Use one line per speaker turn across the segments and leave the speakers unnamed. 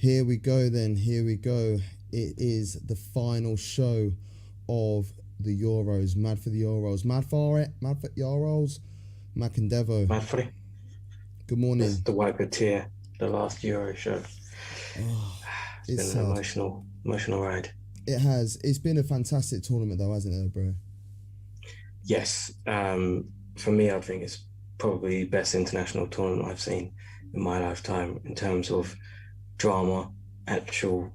Here we go then, here we go. It is the final show of the Euros. Mad for the Euros. Mad for it. Mad for Euros. Mac and Devo.
Manfrey,
Good
just
morning.
to wipe a tear, the last Euro show.
Oh,
It's
it's
been an
sad.
emotional ride.
It has. It's been a fantastic tournament though, hasn't it, bro?
Yes, for me, I think it's probably the best international tournament I've seen in my lifetime in terms of drama, actual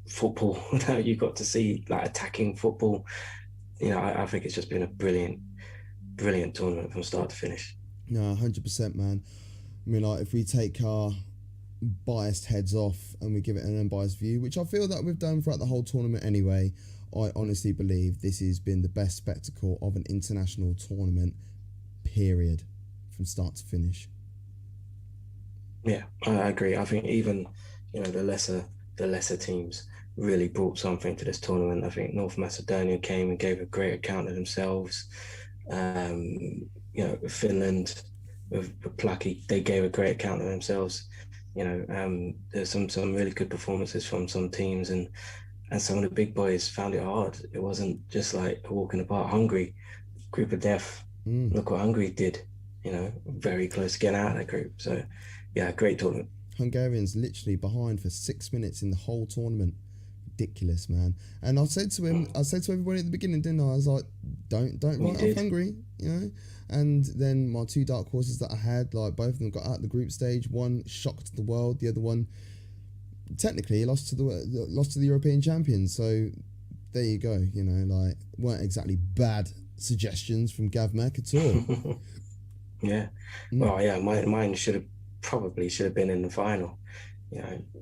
football that you got to see, like attacking football. I think it's just been a brilliant tournament from start to finish.
No, 100%, man. I mean, like, if we take our biased heads off and we give it an unbiased view, which I feel that we've done throughout the whole tournament anyway, I honestly believe this has been the best spectacle of an international tournament, period, from start to finish.
Yeah, I agree. I think even the lesser teams really brought something to this tournament. I think North Macedonia came and gave a great account of themselves. Finland with Plucky, they gave a great account of themselves. There's some really good performances from some teams, and some of the big boys found it hard. It wasn't just like a walk in the park. Hungary, group of death.
Mm.
Look what Hungary did. Very close to getting out of that group. So, yeah, great tournament.
Hungarians literally behind for 6 minutes in the whole tournament. Ridiculous, man. And I said to everybody at the beginning, didn't I? I was like, don't
You
write off
did.
Hungary, you know. And then my two dark horses that I had, like both of them got out the group stage. One shocked the world, the other one technically lost to the European champions. So there you go. Like weren't exactly bad suggestions from Gav Mack at all.
Yeah.
Mm.
Well, yeah, mine should have been in the final.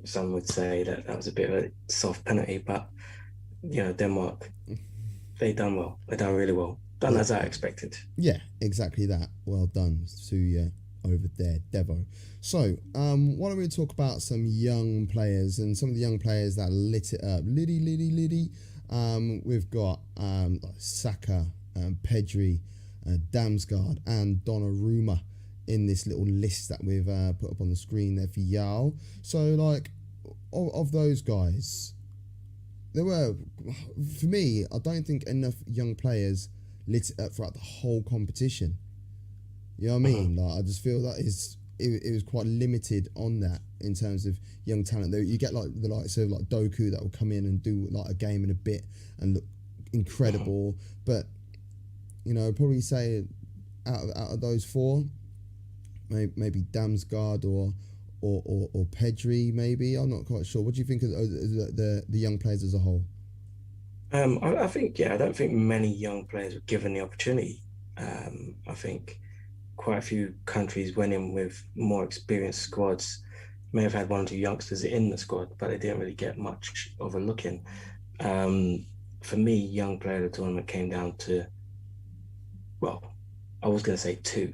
Some would say that that was a bit of a soft penalty, but Denmark, they done well. They done really well. Done
Yeah,
as I expected.
yeah, exactly that. Well done to you over there, Devo. So, why don't we talk about some young players and some of the young players that lit it up? Liddy. We've got like Saka, Pedri, Damsgaard, and Donnarumma in this little list that we've put up on the screen there for y'all. So, like, of those guys, there were, for me, I don't think enough young players lit it up throughout the whole competition. You know what I
Mhm.
mean? Like, I just feel that it was quite limited on that in terms of young talent. You get like the likes of like Doku that will come in and do like a game in a bit and look
Mhm.
incredible. But probably say out of those four, maybe Damsgaard or Pedri. Maybe I'm not quite sure. What do you think of the young players as a whole?
I think, yeah, I don't think many young players were given the opportunity. I think quite a few countries went in with more experienced squads, may have had one or two youngsters in the squad, but they didn't really get much of a look in. Um, for me, young player of the tournament came down to, well, I was going to say two,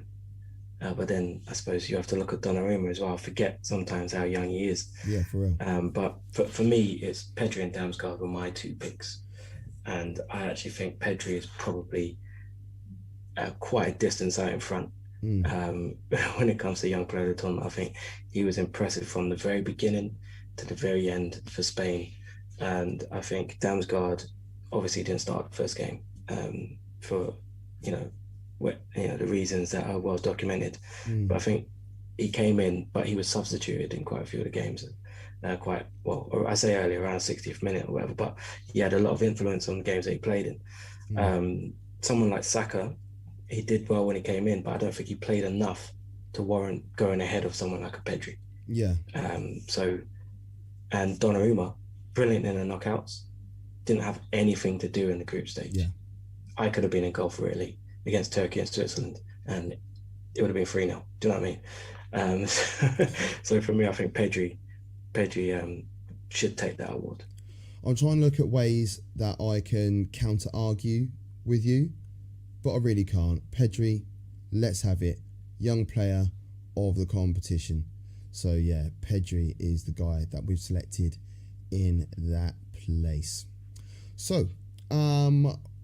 but then I suppose you have to look at Donnarumma as well. I forget sometimes how young he is.
Yeah, for real.
But for me, it's Pedri and Damsgaard were my two picks. And I actually think Pedri is probably quite a distance out in front.
Mm,
Um, when it comes to young player of the tournament, I think he was impressive from the very beginning to the very end for Spain. And I think Damsgaard obviously didn't start the first game for you know the reasons that are well documented.
mm,
But I think he came in, but he was substituted in quite a few of the games. Quite well, or I say earlier around 60th minute or whatever. But he had a lot of influence on the games that he played in.
mm.
Someone like Saka, he did well when he came in, but I don't think he played enough to warrant going ahead of someone like a Pedri.
Yeah,
So, and Donnarumma, brilliant in the knockouts, didn't have anything to do in the group
yeah.
stage. I could have been in goal for Italy against Turkey and Switzerland, and it would have been 3-0. Do you know what I mean? So for me, I think Pedri should take that award.
I'm trying to look at ways that I can counter argue with you, but I really can't. Pedri, let's have it. Young player of the competition. So yeah, Pedri is the guy that we've selected in that place. So,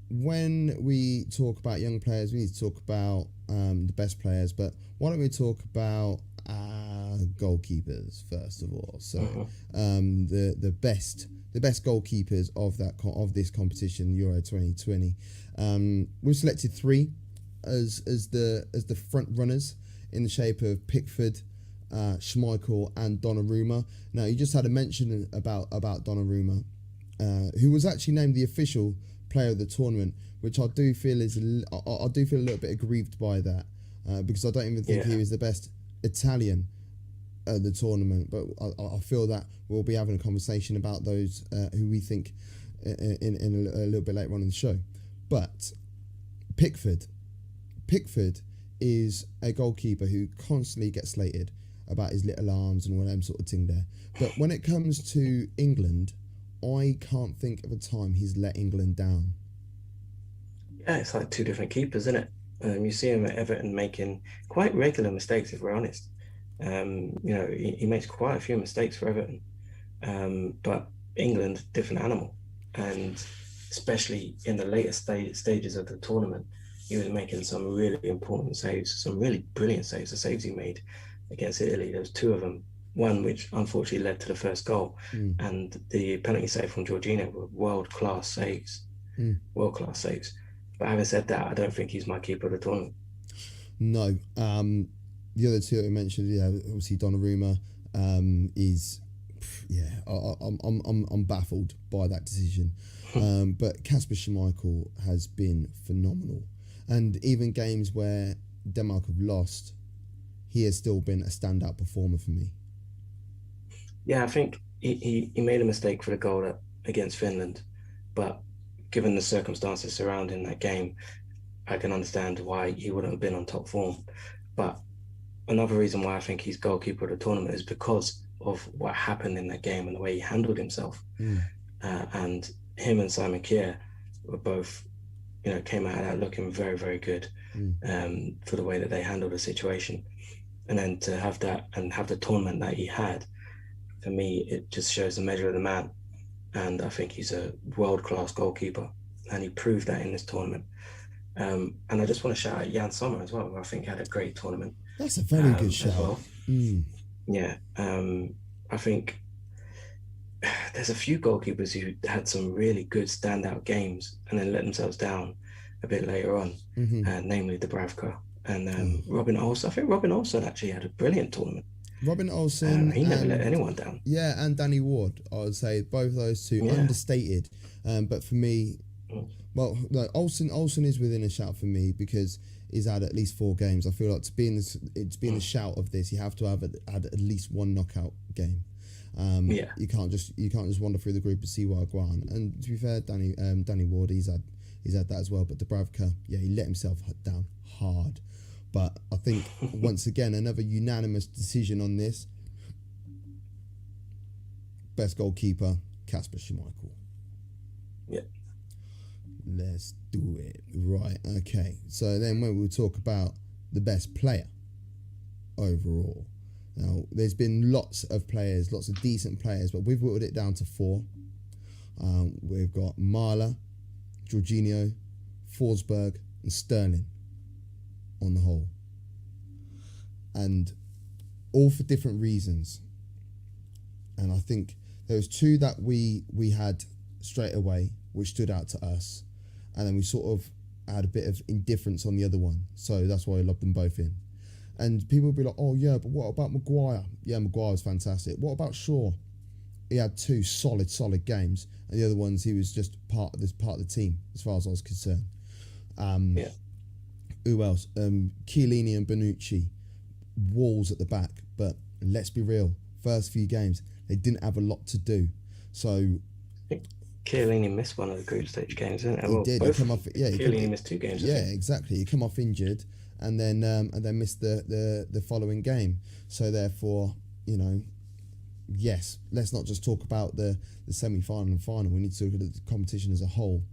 when we talk about young players, we need to talk about the best players. But why don't we talk about goalkeepers first of all. So
Mhm.
the best goalkeepers of this competition, Euro 2020. We've selected three as the front runners in the shape of Pickford, Schmeichel, and Donnarumma. Now, you just had a mention about Donnarumma, who was actually named the official player of the tournament, which I do feel I do feel a little bit aggrieved by that, because I don't even think he
Yeah.
was the best Italian at the tournament. But I feel that we'll be having a conversation about those who we think in a little bit later on in the show. But Pickford is a goalkeeper who constantly gets slated about his little arms and all them sort of thing there. But when it comes to England, I can't think of a time he's let England down.
Yeah, it's like two different keepers, isn't it? You see him at Everton making quite regular mistakes, if we're honest. He makes quite a few mistakes for Everton. But England, different animal. And especially in the later stages of the tournament, he was making some really important saves, some really brilliant saves. The saves he made against Italy, there was two of them. One which unfortunately led to the first goal,
Mm,
and the penalty save from Jorginho were world-class saves.
mm.
World-class saves. But having said that, I don't think he's my keeper of the tournament.
No. The other two that we mentioned, yeah, obviously Donnarumma is, yeah, I'm baffled by that decision. But Kasper Schmeichel has been phenomenal, and even games where Denmark have lost, he has still been a standout performer for me.
Yeah, I think he made a mistake for the goal against Finland, but given the circumstances surrounding that game, I can understand why he wouldn't have been on top form. But another reason why I think he's goalkeeper of the tournament is because of what happened in that game and the way he handled himself.
Mm,
And him and Simon Kier were both, came out of that looking very, very good,
mm.
for the way that they handled the situation. And then to have that and have the tournament that he had, for me, it just shows the measure of the man. And I think he's a world class goalkeeper. And he proved that in this tournament. And I just want to shout out Jan Sommer as well, who I think had a great tournament,
That's a very good
as
shout.
well.
Mm,
Yeah. I think there's a few goalkeepers who had some really good standout games and then let themselves down a bit later on,
hmm
namely Dubravka and
Oh.
Robin Olsen. I think Robin Olsen actually had a brilliant tournament.
Robin Olsen
He never let
and
anyone down.
yeah, and Danny Ward. I would say both those two
Yeah.
understated, but for me,
Mm.
well, no, Olsen is within a shout for me because he's had at least 4 games. I feel like to be in the shout of this, you have to have had at least one knockout game.
Yeah.
You can't just wander through the group and see what go on. And to be fair, Danny Ward, he's had that as well. But Dubravka, yeah, he let himself down hard. But I think once again another unanimous decision on this. Best goalkeeper, Kasper Schmeichel.
Yeah.
Let's do it. Right, okay. So then when we'll talk about the best player overall. Now, there's been lots of players, lots of decent players, but we've whittled it down to 4. We've got Marla, Jorginho, Forsberg, and Sterling on the whole. And all for different reasons. And I think there was 2 that we had straight away, which stood out to us. And then we sort of had a bit of indifference on the other one. So that's why I lobbed them both in. And people will be like, oh yeah, but what about Maguire? Yeah, Maguire was fantastic. What about Shaw? He had 2 solid games. And the other ones, he was just part of the team, as far as I was concerned.
Yeah.
Who else? Chiellini and Bonucci, walls at the back. But let's be real, first few games, they didn't have a lot to do. So
Chiellini missed one of the group stage games, didn't he?
he did.
Both.
He come off. Yeah,
Chiellini missed 2 games.
Yeah, exactly. He come off injured, and then missed the following game. So therefore, yes, let's not just talk about the semi-final and final. We need to look at the competition as a whole.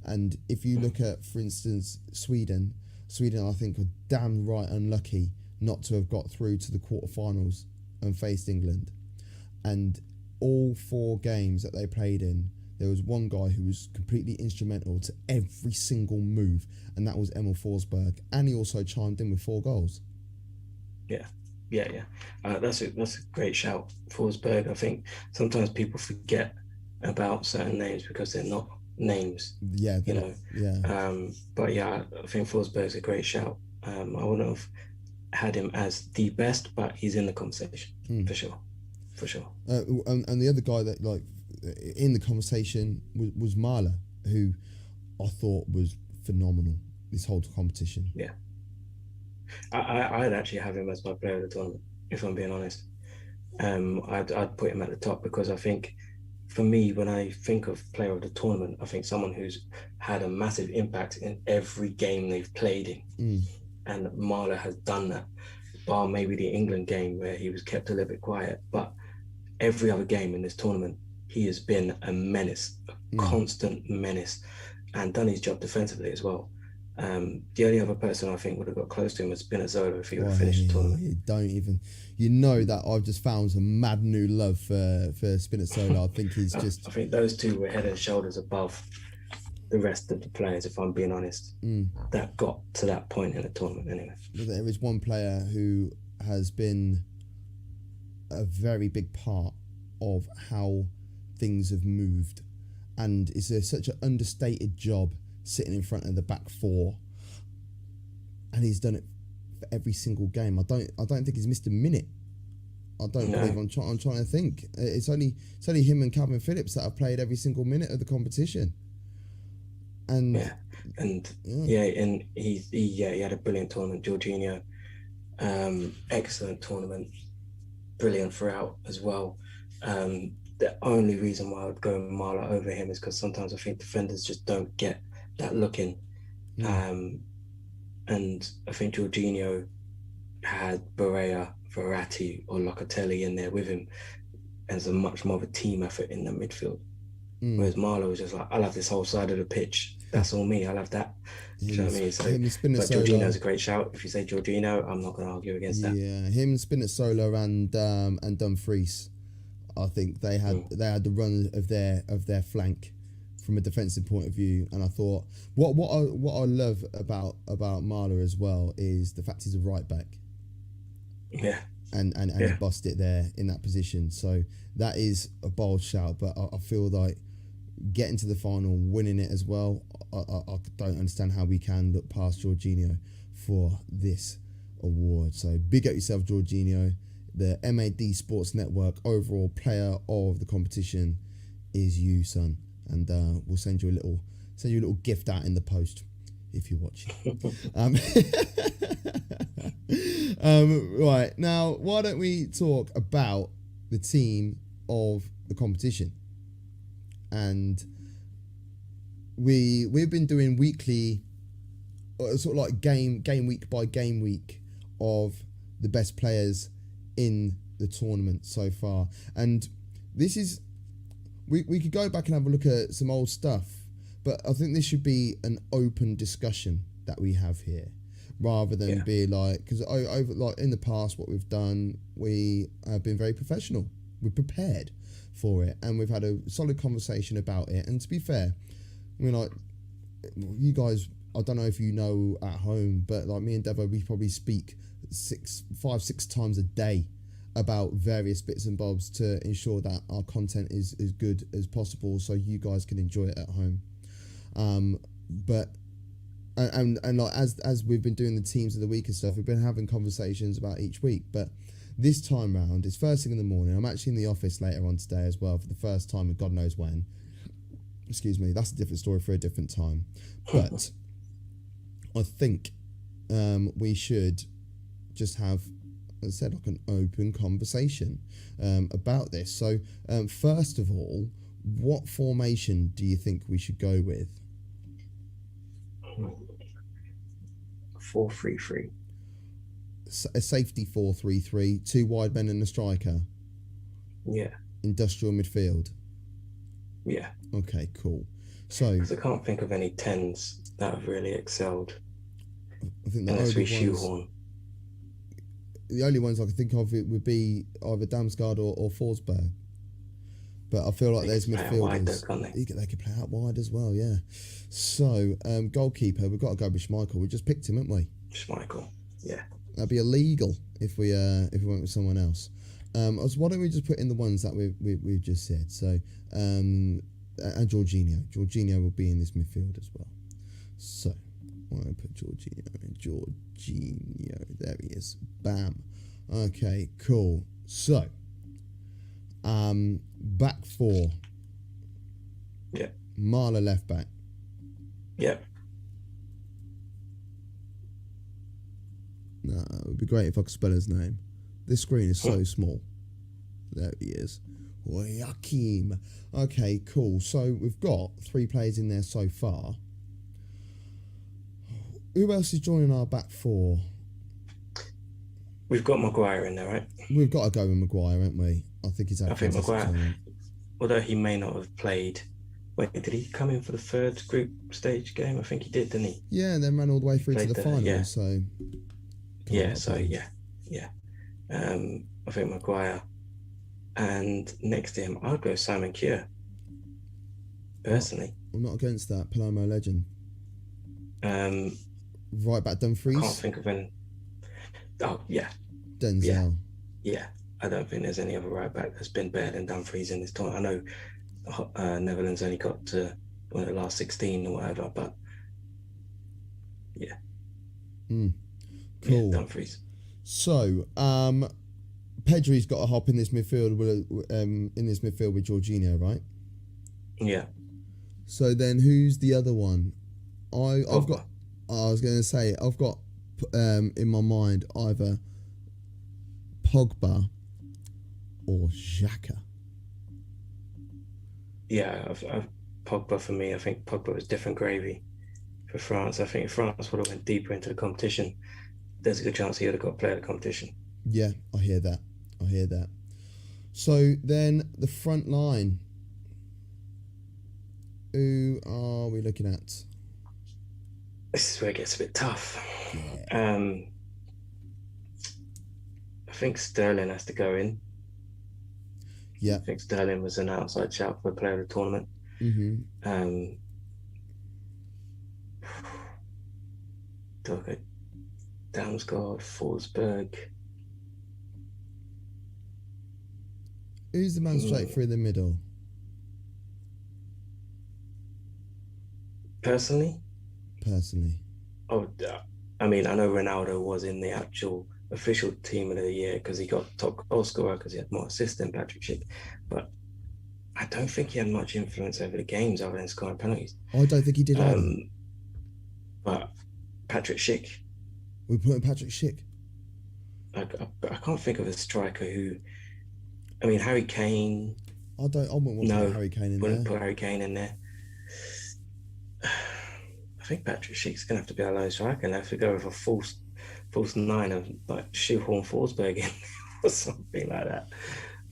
And if you look at, for instance, Sweden, I think are damn right unlucky not to have got through to the quarterfinals and faced England. And all 4 games that they played in, there was one guy who was completely instrumental to every single move, and that was Emil Forsberg. And he also chimed in with 4 goals.
Yeah. yeah. That's a great shout, Forsberg. I think sometimes people forget about certain names because they're not names,
Yeah, they're
you
not.
know.
Yeah.
But yeah, I think Forsberg's a great shout. I wouldn't have had him as the best, but he's in the conversation
Mm.
for sure, for sure.
And the other guy that like in the conversation was Marla, who I thought was phenomenal this whole competition.
Yeah, I'd actually have him as my player of the tournament if I'm being honest. I'd put him at the top because I think for me, when I think of player of the tournament, I think someone who's had a massive impact in every game they've played in.
Mm.
And Marler has done that, bar maybe the England game where he was kept a little bit quiet. But every other game in this tournament, he has been a menace, a
Mm.
constant menace, and done his job defensively as well. The only other person I think would have got close to him was Spinazzola if he would have finished the tournament.
You don't even, you know that I've just found some mad new love for Spinazzola. I think he's just.
I think those two were head and shoulders above the rest of the players, if I'm being honest, that got to that point in the tournament anyway.
There is one player who has been a very big part of how things have moved, and it's such an understated job sitting in front of the back four, and he's done it for every single game. I don't think he's missed a minute. I don't believe. I'm trying to think. It's only him and Calvin Phillips that have played every single minute of the competition. And
he had a brilliant tournament. Jorginho, excellent tournament, brilliant throughout as well. The only reason why I would go Marla over him is because sometimes I think defenders just don't get that look in. And I think Jorginho had Barrea, Verratti, or Locatelli in there with him as a much more of a team effort in the midfield. Whereas Marlo was just like, I'll have this whole side of the pitch. That's all me. I'll have that. Do you know what I mean? So, but Jorginho's a great shout. If you say Jorginho, I'm not going to argue against that.
Yeah, him, Spinazzola, and Dumfries. I think they had the run of their flank from a defensive point of view, and I thought what I love about Marla as well is the fact he's a right back.
Yeah.
And he bossed it there in that position. So that is a bold shout, but I feel like getting to the final, winning it as well, I don't understand how we can look past Jorginho for this award. So big up yourself, Jorginho. The MAD Sports Network overall player of the competition is you, son. And we'll send you a little gift out in the post if you're watching. Right, now why don't we talk about the team of the competition? And we've been doing weekly, sort of like game week by game week of the best players in the tournament so far. And this is, we could go back and have a look at some old stuff, but I think this should be an open discussion that we have here, rather than be like, because over like in the past, what we've done, we have been very professional. We're prepared for it, and we've had a solid conversation about it. And to be fair, I mean, like, you guys, I don't know if you know at home, but like me and Devo, we probably speak 5-6 times a day about various bits and bobs to ensure that our content is as good as possible, so you guys can enjoy it at home. But like as we've been doing the teams of the week and stuff, we've been having conversations about each week. But this time round, it's first thing in the morning. I'm actually in the office later on today as well for the first time in God knows when. Excuse me, that's a different story for a different time. But I think we should just have, as I said, like an open conversation about this. So first of all, what formation do you think we should go with?
4-3-3.
A safety 4-3-3, 2 wide men and a striker.
Yeah.
Industrial midfield.
Yeah.
Okay, cool. So,
because I can't think of any 10s that have really excelled.
I think the only ones I can think of it would be either Damsgaard or Forsberg. But I feel like there's midfielders. They could play out wide as well, yeah. So, goalkeeper, we've got to go with Schmeichel. We just picked him, haven't we?
Schmeichel, yeah.
That'd be illegal if we went with someone else. Why don't we just put in the ones that we've just said? So, and Jorginho will be in this midfield as well. So, why don't I put Jorginho in? Jorginho, there he is. Bam. Okay, cool. So, back four.
Yeah.
Marla left back.
Yeah.
No, it would be great if I could spell his name. This screen is so small. There he is. Joachim. Okay, cool. So we've got 3 players in there so far. Who else is joining our back four?
We've got Maguire in there, right?
We've got to go with Maguire, haven't we? I think he's had
I think
fantastic
Maguire,
time.
although he may not have played. Wait, did he come in for the 3rd group stage game? I think he did, didn't he?
Yeah, and then ran all the way through to the final.
Yeah.
So
yeah. So yeah. I think Maguire, and next to him, I'd go Simon Kjær. Personally,
I'm not against that. Palermo legend. Right back Dumfries.
I can't think of any. Oh yeah,
Denzel.
Yeah. I don't think there's any other right back that's been better than Dumfries in this tournament. I know Netherlands only got to the last 16 or whatever, but yeah.
Cool.
Yeah, Dumfries.
So, Pedri's got to hop in this midfield with Jorginho, right?
Yeah.
So then, who's the other one? I've got. I was going to say I've got in my mind either Pogba or Xhaka.
Yeah, Pogba for me. I think Pogba was different gravy for France. I think if France would have went deeper into the competition, there's a good chance he would have got player of the competition.
Yeah, I hear that. So then the front line. Who are we looking at?
This is where it gets a bit tough. Yeah. I think Sterling has to go in.
Yeah.
I think Sterling was an outside shout for player of the tournament.
Mm-hmm.
Damsgaard, Forsberg.
Who's the man straight through the middle?
Personally?
Oh,
I mean, I know Ronaldo was in the actual official team of the year because he got top goal scorer because he had more assists than Patrick Schick, but I don't think he had much influence over the games other than scoring penalties.
I don't think he did either.
But Patrick Schick.
We put in Patrick Schick.
I can't think of a striker who. I mean, Harry Kane.
I wouldn't want to put Harry Kane in there.
Wouldn't put Harry Kane in there. I think Patrick Schick's gonna have to be our lone striker and have to go with a false 9 of like shoehorn Forsberg in or something like that.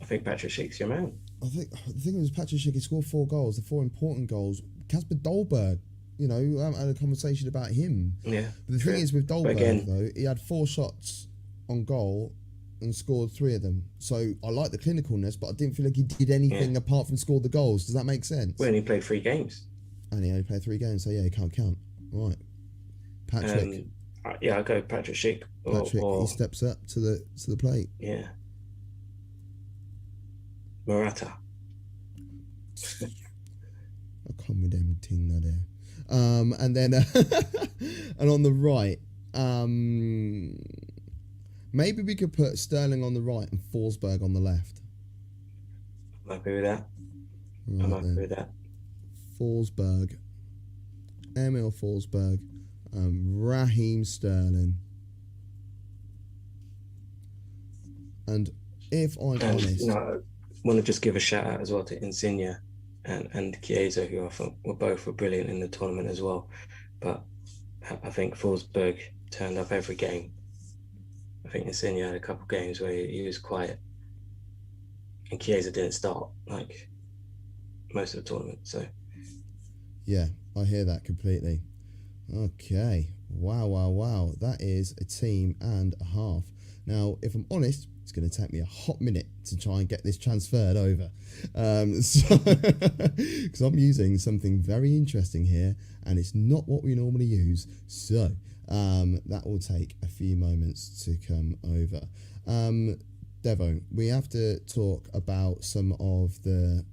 I think Patrick Schick's your man.
I think the thing was Patrick Schick, he scored 4 goals, the 4 important goals. Kasper Dolberg, we haven't had a conversation about him.
Yeah.
But the thing is with Dolberg though, he had 4 shots on goal and scored 3 of them. So I like the clinicalness, but I didn't feel like he did anything apart from score the goals. Does that make sense?
Well, he played 3 games.
And he only played 3 games, so yeah, he can't count. Right. Patrick.
I'll go Patrick Schick.
He steps up to the plate.
Yeah. Morata.
I come with them ting there. And then and on the right, maybe we could put Sterling on the right and Forsberg on the left.
I'm happy with that.
Right,
I'm happy with that.
Forsberg, Emil Forsberg, Raheem Sterling, and if I'm honest,
I want to just give a shout out as well to Insigne and Chiesa, who I thought were both brilliant in the tournament as well. But I think Forsberg turned up every game. I think Insigne had a couple of games where he was quiet, and Chiesa didn't start like most of the tournament. So.
Yeah, I hear that completely. Okay. Wow. That is a team and a half. Now, if I'm honest, it's going to take me a hot minute to try and get this transferred over. Because I'm using something very interesting here, and it's not what we normally use. So, That will take a few moments to come over. Devo, we have to talk about some of the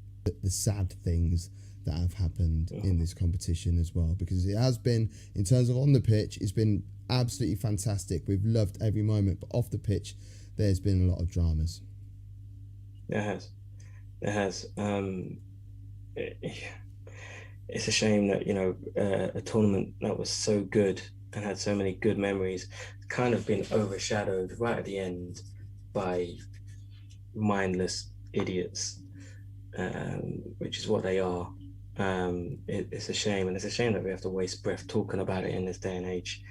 sad things that have happened in this competition as well, because it has been, in terms of on the pitch, it's been absolutely fantastic. We've loved every moment, but off the pitch, there's been a lot of dramas.
It has. It has. It's a shame that a tournament that was so good and had so many good memories kind of been overshadowed right at the end by mindless idiots, which is what they are. It's a shame, and it's a shame that we have to waste breath talking about it in this day and age.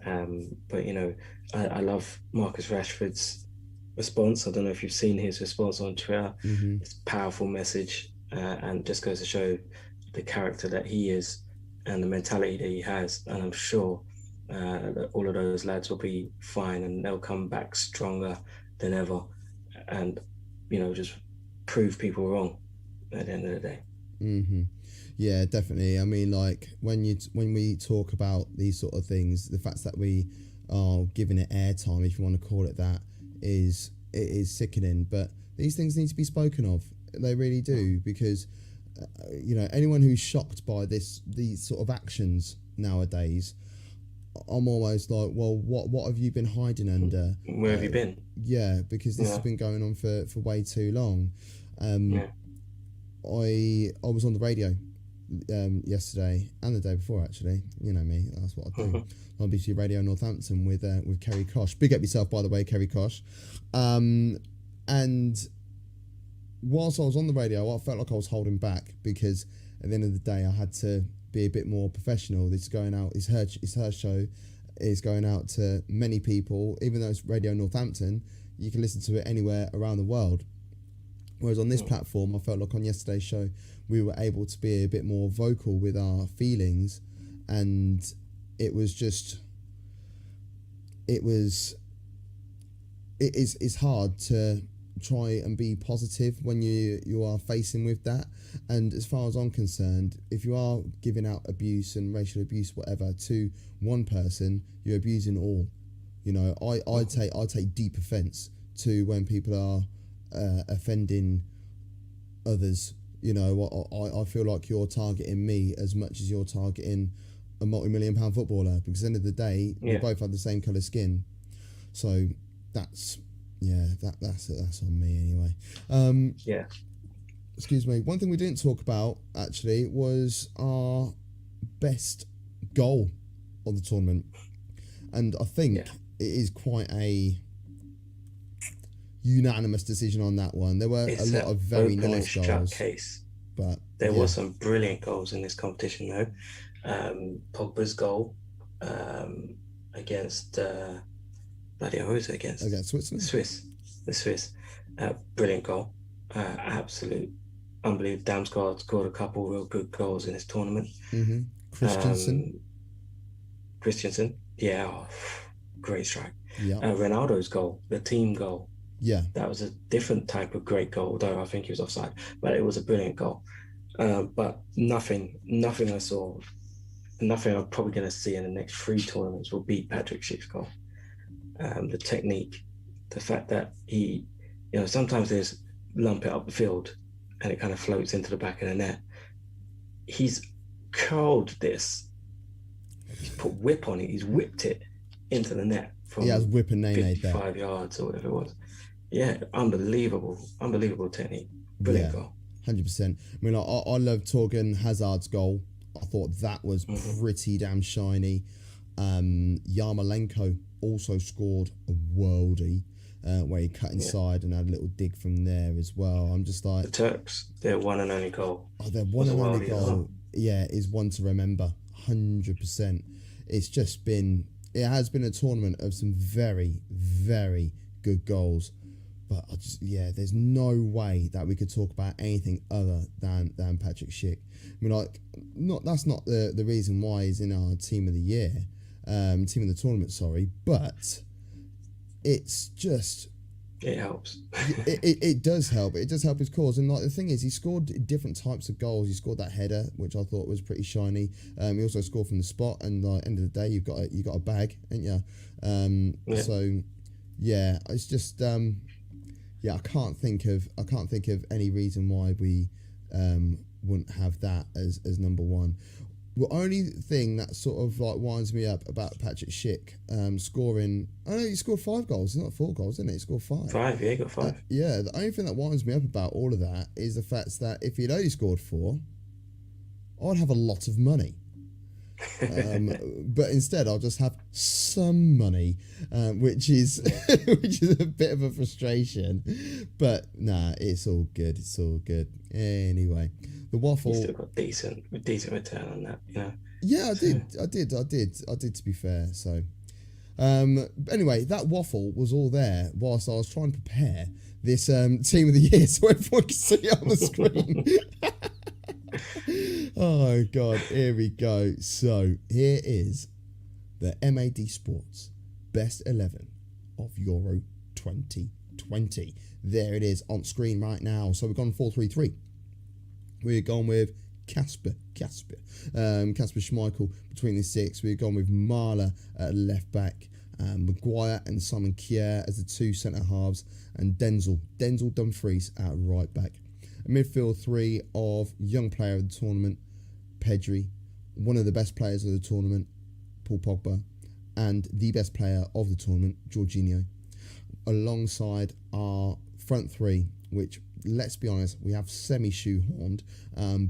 But I love Marcus Rashford's response. I don't know if you've seen his response on Twitter. It's a powerful message, and just goes to show the character that he is and the mentality that he has. And I'm sure that all of those lads will be fine, and they'll come back stronger than ever, and just prove people wrong at the end of the day.
Yeah, definitely. I mean, like when we talk about these sort of things, the fact that we are giving it airtime, if you want to call it that, is sickening. But these things need to be spoken of. They really do, because anyone who's shocked by these sort of actions nowadays, I'm almost like, well, what have you been hiding under?
Where have you been?
Yeah, because this has been going on for way too long. I was on the radio yesterday and the day before, actually. You know me, that's what I do. On BBC Radio Northampton with Kerry Kosh. Big up yourself, by the way, Kerry Kosh. And whilst I was on the radio, I felt like I was holding back, because at the end of the day, I had to be a bit more professional. This is going out, it's her show, is going out to many people. Even though it's Radio Northampton, you can listen to it anywhere around the world. Whereas on this platform, I felt like on yesterday's show, we were able to be a bit more vocal with our feelings, and it's hard to try and be positive when you are facing with that. And as far as I'm concerned, if you are giving out abuse and racial abuse, whatever, to one person, you're abusing all. I take deep offence to when people are offending others. I feel like you're targeting me as much as you're targeting a multi-million-pound footballer, because at the end of the day, we both have the same colour skin. So that's on me anyway. Excuse me. One thing we didn't talk about actually was our best goal of the tournament, and I think it is quite a unanimous decision on that one. There were a lot of very nice goals.
Case.
But
there were some brilliant goals in this competition, though. Pogba's goal against who was it against?
Against Switzerland.
The Swiss. Brilliant goal. Absolute unbelievable. Damsgaard scored a couple real good goals in this tournament. Christensen. Yeah, great strike. Ronaldo's goal, the team goal.
Yeah,
that was a different type of great goal, though I think he was offside, but it was a brilliant goal. But nothing I saw, nothing I'm probably going to see in the next 3 tournaments will beat Patrick Schick's goal. The technique, the fact that he, sometimes there's lump it up the field and it kind of floats into the back of the net. He's curled this. He's put whip on it. He's whipped it into the net from 55 yards or whatever it was. Yeah, unbelievable technique. Brilliant goal. 100%.
I mean, I love Torgan Hazard's goal. I thought that was pretty damn shiny. Yarmolenko also scored a worldie where he cut inside and had a little dig from there as well. I'm just like...
The Turks, their one and only goal.
Oh, their one and only goal, is one to remember. 100%. It's just been... It has been a tournament of some very, very good goals. But there's no way that we could talk about anything other than Patrick Schick. I mean, that's not the reason why he's in our team of the year, team of the tournament, sorry. But it's just
it helps.
It does help. It does help his cause. And like the thing is, he scored different types of goals. He scored that header, which I thought was pretty shiny. He also scored from the spot. And like end of the day, you got a bag, ain't you?
Yeah.
So yeah, it's just yeah. I can't think of any reason why we wouldn't have that as number one. The only thing that sort of like winds me up about Patrick Schick scoring, I know he scored 5 goals, it's not 4 goals, isn't it? He scored 5.
5, yeah, he got 5.
Yeah, the only thing that winds me up about all of that is the fact that if he'd only scored 4, I'd have a lot of money. But instead, I'll just have some money, which is which is a bit of a frustration. But nah, it's all good. It's all good. Anyway, the waffle.
You still got decent return on that, you know.
Yeah, I did. To be fair, so. Anyway, that waffle was all there whilst I was trying to prepare this team of the year, so everyone can see it on the screen. Oh god, here we go. So here is the MAD Sports Best 11 of Euro 2020. There it is on screen right now. So we've gone 4-3-3. We're gone with Kasper Schmeichel between the 6. We've gone with Marla at left back, Maguire and Simon Kjaer as the 2 centre halves, and Denzel Dumfries at right back. A midfield 3 of young player of the tournament, Pedri, one of the best players of the tournament, Paul Pogba, and the best player of the tournament, Jorginho, alongside our front 3, which, let's be honest, we have semi-shoehorned,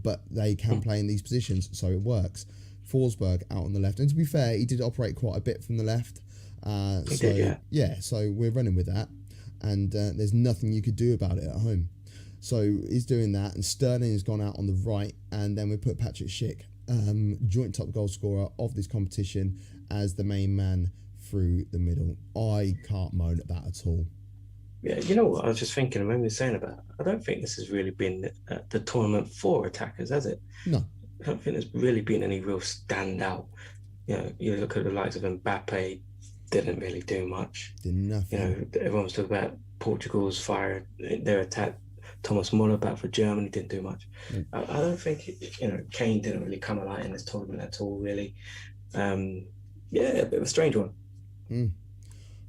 but they can play in these positions, so it works. Forsberg out on the left, and to be fair, he did operate quite a bit from the left, so we're running with that, and there's nothing you could do about it at home. So he's doing that, and Sterling has gone out on the right, and then we put Patrick Schick, joint top goal scorer of this competition, as the main man through the middle. I can't moan at that at all.
Yeah, you know what? I was just thinking, I remember saying about, I don't think this has really been the tournament for attackers, has it?
No.
I don't think there's really been any real standout. You know, you look at the likes of Mbappe, didn't really do much.
Did nothing.
You know, everyone's talking about Portugal's fire, their attack. Thomas Muller back for Germany didn't do much. I don't think, Kane didn't really come alight in this tournament at all, really. Yeah, a bit of a strange one.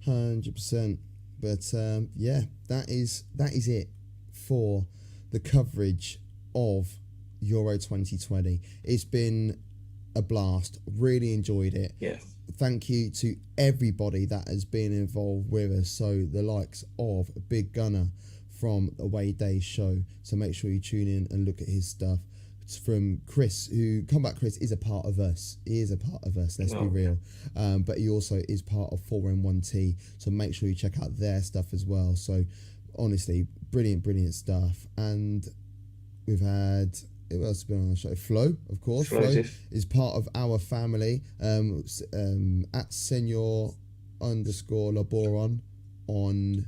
100%. But yeah, that is it for the coverage of Euro 2020. It's been a blast. Really enjoyed it.
Yeah.
Thank you to everybody that has been involved with us. So the likes of Big Gunner from Away Days show. So make sure you tune in and look at his stuff. It's from Chris, who Comeback Chris is a part of us. He is a part of us, let's be real. But he also is part of 4N1T. So make sure you check out their stuff as well. So honestly, brilliant stuff. And we've had, who else has been on the show? Flo, of course. Flo is part of our family. At Senor_Laboron on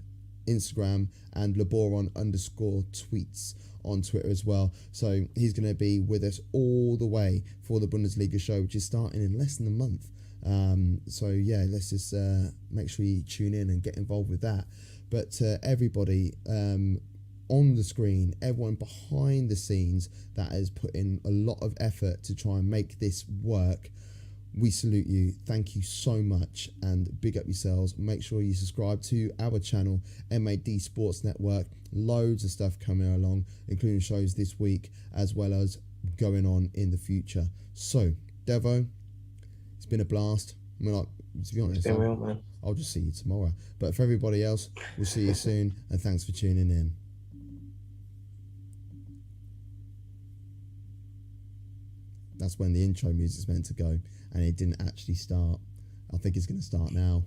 Instagram, and Laboron_tweets on Twitter as well. So he's going to be with us all the way for the Bundesliga show, which is starting in less than a month. So yeah, let's just make sure you tune in and get involved with that. But everybody on the screen, everyone behind the scenes that has put in a lot of effort to try and make this work, we salute you. Thank you so much, and big up yourselves. Make sure you subscribe to our channel, MAD Sports Network. Loads of stuff coming along, including shows this week as well as going on in the future. So, Devo, it's been a blast. I mean, to be honest, I'll just see you tomorrow. But for everybody else, we'll see you soon, and thanks for tuning in. That's when the intro music's meant to go, and it didn't actually start. I think it's going to start now.